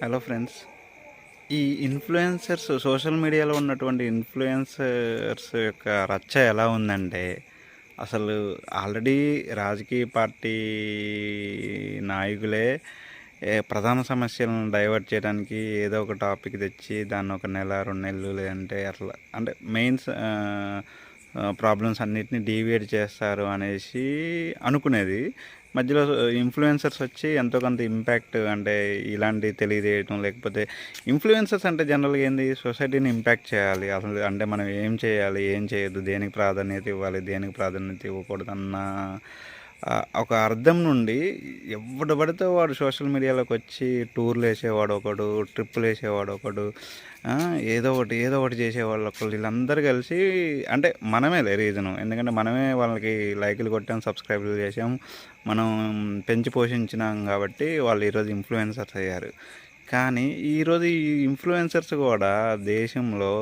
Hello friends. ఈ influencers social మీడియాలో ఉన్నటువంటి ఇన్‌ఫ్లుయెన్సర్స్ యొక్క రచ్చ ఎలా ఉందంటే, అసలు ఆల్రెడీ రాజకీయ పార్టీ నాయకులే ప్రధాన సమస్యలను డైవర్ట్ చేయడానికి ఏదో ఒక టాపిక్ తెచ్చి దాన్ని ఒక నెల, 2 నెలలు లేదంటే అట్లా అంటే ప్రాబ్లమ్స్ అన్నిటిని డీవియేట్ చేస్తారు అనేసి అనుకునేది. మధ్యలో ఇన్‌ఫ్లుయెన్సర్స్ వచ్చి ఎంతో కొంత ఇంపాక్ట్ అంటే ఇలాంటివి తెలియజేయటం, లేకపోతే ఇన్‌ఫ్లుయెన్సర్స్ అంటే జనరల్‌గా ఏంది, సొసైటీని ఇంపాక్ట్ చేయాలి. అసలు అంటే మనం ఏం చేయాలి, ఏం చేయొద్దు, దేనికి ప్రాధాన్యత ఇవ్వాలి, దేనికి ప్రాధాన్యత ఇవ్వకూడదన్న ఒక అర్థం నుండి ఎవడు పడితే వాడు సోషల్ మీడియాలోకి వచ్చి టూర్లు వేసేవాడు ఒకడు, ట్రిప్పులు వేసేవాడు ఒకడు, ఏదో ఒకటి చేసేవాళ్ళు ఒకళ్ళు, వీళ్ళందరూ కలిసి అంటే మనమేలే రీజను. ఎందుకంటే మనమే వాళ్ళకి లైకులు కొట్టాం, సబ్స్క్రైబ్లు చేసాం, మనం పెంచి పోషించినాం కాబట్టి వాళ్ళు ఈరోజు ఇన్‌ఫ్లుయెన్సర్స్ అయ్యారు. కానీ ఈరోజు ఈ ఇన్‌ఫ్లుయెన్సర్స్ కూడా దేశంలో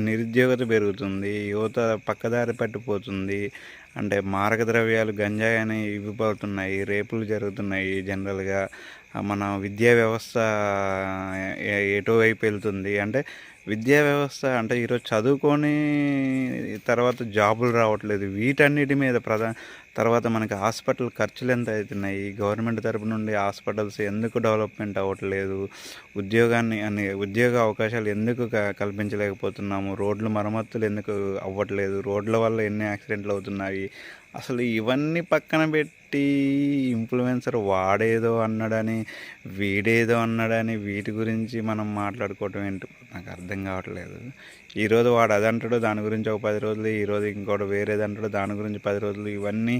నిరుద్యోగత పెరుగుతుంది, యువత పక్కదారి పట్టిపోతుంది. అంటే మారక ద్రవ్యాలు గంజాయి అని ఇవి పడుతున్నాయి, రేపులు జరుగుతున్నాయి. జనరల్గా మన విద్యా వ్యవస్థ ఎటువైపు వెళ్తుంది అంటే, విద్యా వ్యవస్థ అంటే ఈరోజు చదువుకొని తర్వాత జాబులు రావట్లేదు. వీటన్నిటి మీద తర్వాత మనకి హాస్పిటల్ ఖర్చులు ఎంత అవుతున్నాయి, గవర్నమెంట్ తరపు నుండి హాస్పిటల్స్ ఎందుకు డెవలప్మెంట్ అవ్వట్లేదు, ఉద్యోగ అవకాశాలు ఎందుకు కల్పించలేకపోతున్నాము, రోడ్లు మరమ్మతులు ఎందుకు అవ్వట్లేదు, రోడ్ల వల్ల ఎన్ని యాక్సిడెంట్లు అవుతున్నాయి. అసలు ఇవన్నీ పక్కన పెట్టి ఇన్‌ఫ్లుయెన్సర్ వాడేదో అన్నాడని, వీడేదో అన్నాడని వీటి గురించి మనం మాట్లాడుకోవటం ఏంటో నాకు అర్థం కావట్లేదు. ఈరోజు వాడు అదంటాడు, దాని గురించి ఒక 10 రోజులు, ఈరోజు ఇంకోటి వేరేది అంటాడు, దాని గురించి 10 రోజులు. ఇవన్నీ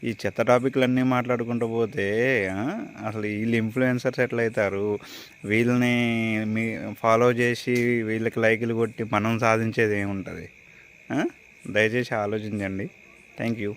ఈ చెత్త టాపిక్లన్నీ మాట్లాడుకుంటూ పోతే అసలు వీళ్ళు ఇన్‌ఫ్లుయెన్సర్స్ ఎట్లయితారు? వీళ్ళని ఫాలో చేసి వీళ్ళకి లైకులు కొట్టి మనం సాధించేది ఏముంటుంది? దయచేసి ఆలోచించండి. Thank you.